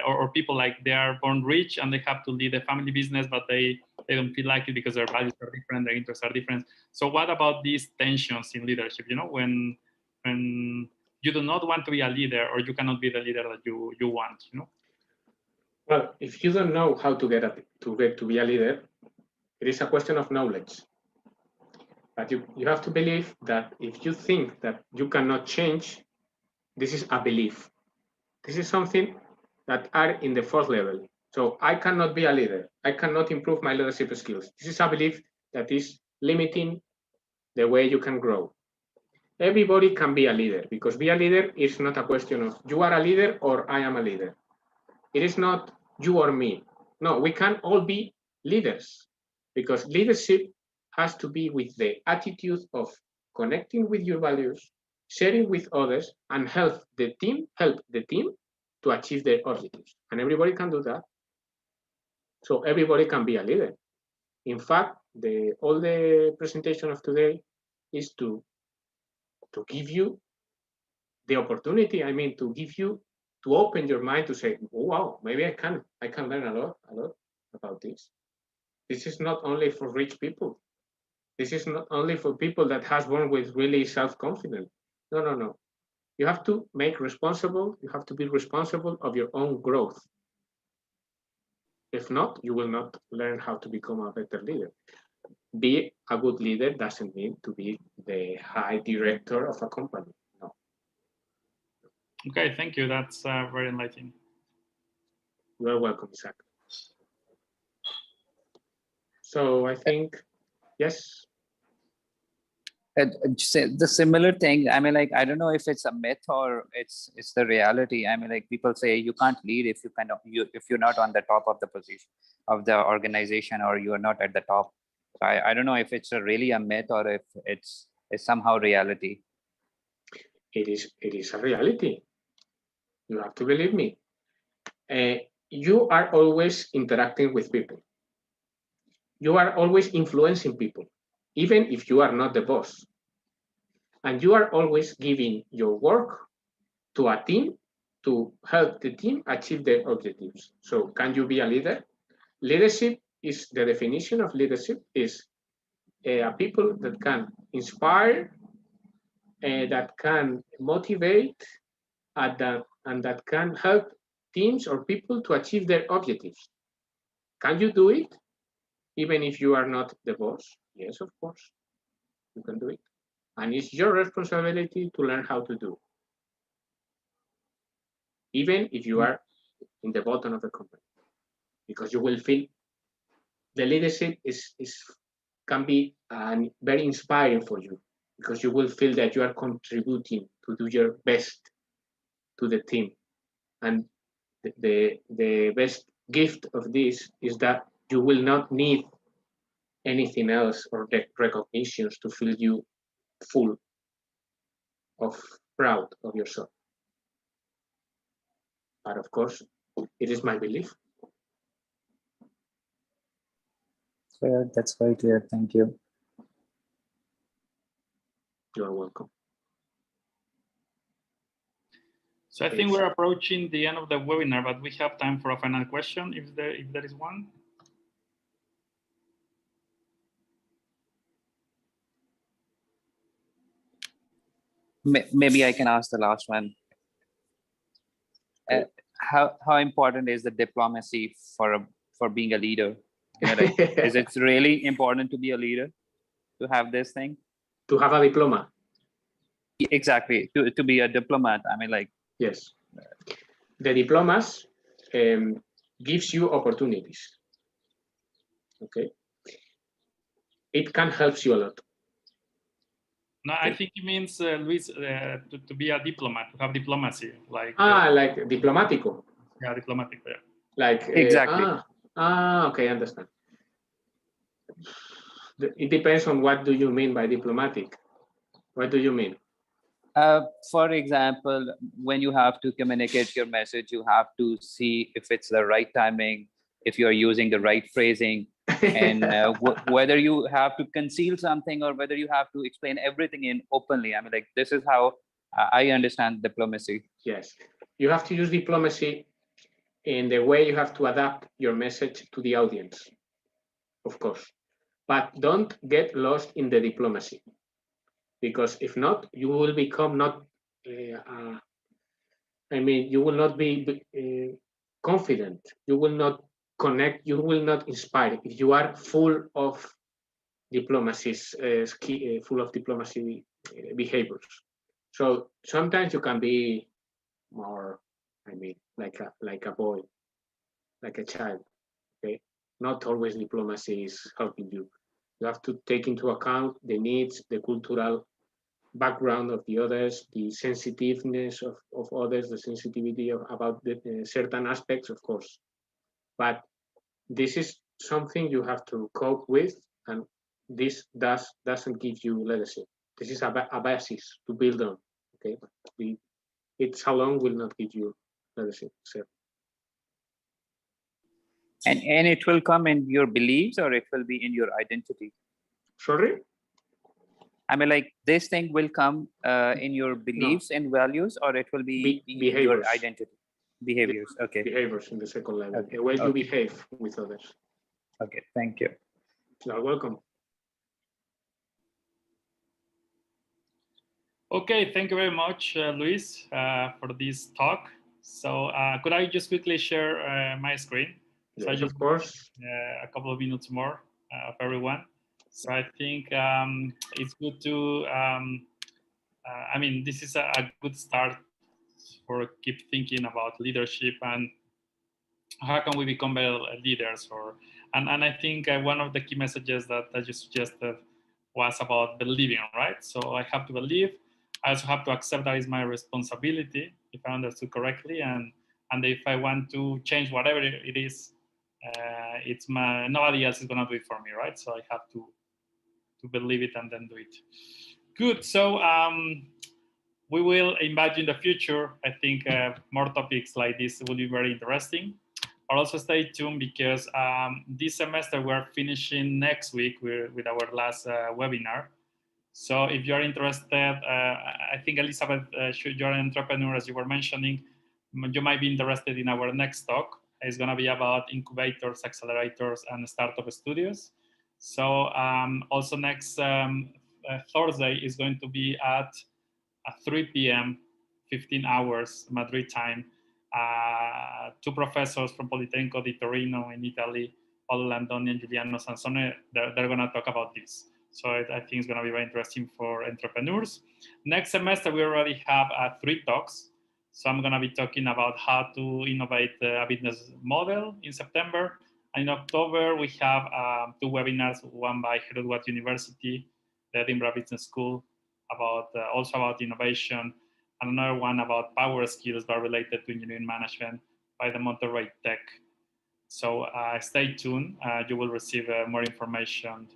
or people like they are born rich and they have to lead a family business, but they don't feel like it because their values are different, their interests are different. So what about these tensions in leadership, you know, when you do not want to be a leader, or you cannot be the leader that you want, you know? Well, if you don't know how to get to be a leader, it is a question of knowledge. But you have to believe that if you think that you cannot change, this is a belief. This is something that are in the fourth level. So I cannot be a leader. I cannot improve my leadership skills. This is a belief that is limiting the way you can grow. Everybody can be a leader, because be a leader is not a question of you are a leader or I am a leader. It is not you or me. No, we can all be leaders, because leadership has to be with the attitude of connecting with your values, sharing with others, and help the team to achieve their objectives. And everybody can do that. So everybody can be a leader. In fact, all the presentation of today is to give you the opportunity, to give you, to open your mind to say, oh, wow, maybe I can learn a lot about this. This is not only for rich people. This is not only for people that has born with really self-confidence. No. You have to be responsible of your own growth. If not, you will not learn how to become a better leader. Be a good leader doesn't mean to be the high director of a company. No. Okay, thank you. That's very enlightening. You're welcome, Isaac. So I think, yes. The similar thing, I don't know if it's a myth or it's the reality. People say you can't lead if you're not on the top of the position of the organization, or you are not at the top. So I don't know if it's really a myth or if it's somehow reality. It is a reality. You have to believe me. You are always interacting with people. You are always influencing people, even if you are not the boss. And you are always giving your work to a team to help the team achieve their objectives. So can you be a leader? Leadership is, the definition of leadership is people that can inspire, that can motivate, and that can help teams or people to achieve their objectives. Can you do it? Even if you are not the boss? Yes, of course, you can do it. And it's your responsibility to learn how to do it. Even if you are in the bottom of the company, because you will feel the leadership can be very inspiring for you, because you will feel that you are contributing to do your best to the team. And the best gift of this is that you will not need anything else or recognitions to feel you full of proud of yourself. But of course, it is my belief. So that's very clear. Thank you. You are welcome. So I think we're approaching the end of the webinar, but we have time for a final question, if there is one. Maybe I can ask the last one. How important is the diplomacy for being a leader? Is it really important to be a leader, to have this thing? To have a diploma? Exactly, to be a diplomat. Yes. The diplomas gives you opportunities. Okay. It can help you a lot. No, I think it means, Luis, to be a diplomat, to have diplomacy. Like diplomatico. Yeah, diplomatico, yeah. Like exactly. Okay, I understand. It depends on what do you mean by diplomatic. What do you mean? For example, when you have to communicate your message, you have to see if it's the right timing, if you're using the right phrasing, and whether you have to conceal something or whether you have to explain everything in openly. This is how I understand diplomacy. Yes, you have to use diplomacy in the way you have to adapt your message to the audience, of course. But don't get lost in the diplomacy, because if not, you will become not I mean, you will not be confident. You will not connect. You will not inspire if you are full of diplomacies, full of diplomacy behaviors. So sometimes you can be more, I mean, like a boy, like a child. Okay, not always diplomacy is helping you. You have to take into account the needs, the cultural background of the others, the sensitiveness of others, the sensitivity about the certain aspects, of course. But this is something you have to cope with, and this doesn't give you leadership. This is a basis to build on. Okay, it's alone will not give you leadership. So. And it will come in your beliefs, or it will be in your identity? Sorry? I mean, like, this thing will come in your beliefs and values, or it will be in your identity? Behaviors, okay. Behaviors in the second level. Okay. The way you behave with others. Okay, thank you. You're welcome. Okay, thank you very much, Luis, for this talk. So could I just quickly share my screen? So Yes, of course. A couple of minutes more of everyone. So I think it's good to, I mean, this is a good start for keep thinking about leadership and how can we become better leaders. And I think one of the key messages that you suggested was about believing, right? So I have to believe. I also have to accept that is my responsibility, if I understood correctly. And if I want to change whatever it is, it's nobody else is gonna do it for me, right? So I have to believe it and then do it. Good. So we will invite you in the future. I think more topics like this will be very interesting. But also stay tuned because this semester we're finishing next week with our last webinar. So if you're interested, I think Elizabeth, you're an entrepreneur, as you were mentioning, you might be interested in our next talk. It's going to be about incubators, accelerators, and startup studios. So also next Thursday is going to be at 3 p.m., 15 hours, Madrid time. Two professors from Polytechnic di Torino in Italy, Paolo Landoni and Giuliano Sansone, they're going to talk about this. So I think it's going to be very interesting for entrepreneurs. Next semester, we already have 3 talks. So I'm going to be talking about how to innovate a business model in September. And in October, we have 2 webinars, one by Directorate University, the Edinburgh Business School, about also about innovation, and another one about power skills that are related to engineering management by the Monterrey Tech. So stay tuned. You will receive more information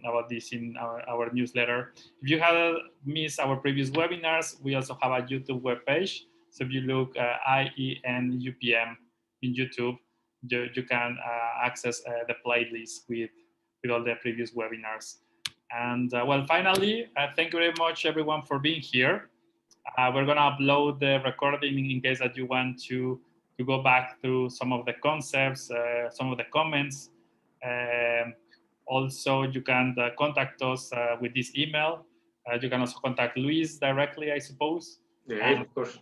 about this in our newsletter. If you have missed our previous webinars, we also have a YouTube webpage. So if you look IEN-UPM in YouTube, you can access the playlist with all the previous webinars. And well, finally, thank you very much, everyone, for being here. We're going to upload the recording in case that you want to go back through some of the concepts, some of the comments. Also, you can contact us with this email. You can also contact Luis directly, I suppose. Yeah, of course.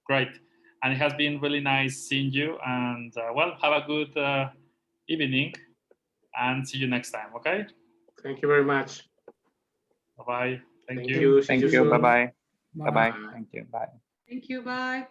Great. And it has been really nice seeing you. And well, have a good evening and see you next time, okay? Thank you very much. Bye-bye. Thank Thank you. you. Thank you. Bye-bye. Bye-bye. Bye. Thank you. Bye. Thank you. Bye.